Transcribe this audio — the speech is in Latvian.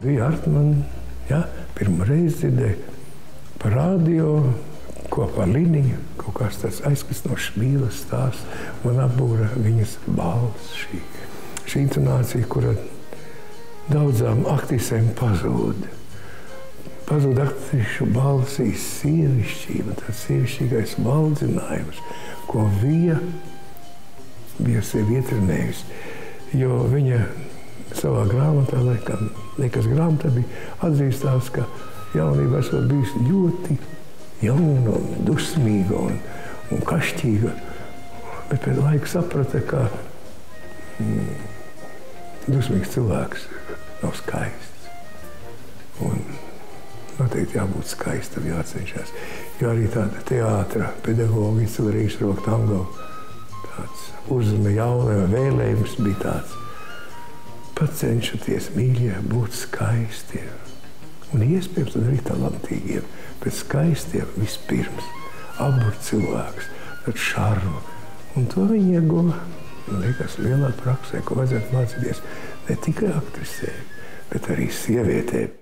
Vija Artmane, ja, pirmo reizi dzirdēju par radio, kopā ar Liniņu, kaut kāds tāds aizkustinošs mīlas stāsts, man apbūra viņas balss, šī intonācija, kura daudzām aktrisēm pazūd. Pazūd aktrišu balsīs sievišķība, tāds sievišķīgais valdzinājums, ko Vija bija sevi ietrenējusi, jo viņa savā grāmatā, liekas, grāmatā bija atzīstās, ka jaunībā esot bijusi ļoti jauna un dusmīga un kašķīga, bet pēc laika saprata, ka dusmīgs cilvēks nav skaists. Un noteikti jābūt skaistam, jācenšas. Jo arī tāda teātra pedagoga izcilrīša roka tango, tāds uzme jaunajam vēlējums bija tāds. Pacenšaties, mīļie, būt skaistiem. Un iespējams arī talantīgiem, bet skaistiem vispirms. Apbur cilvēks, tad šarmu. Un to viņi ieguva, man liekas, lielā praksē, ko vajadzētu mācīties ne tikai aktrisēm, bet arī sievietēm.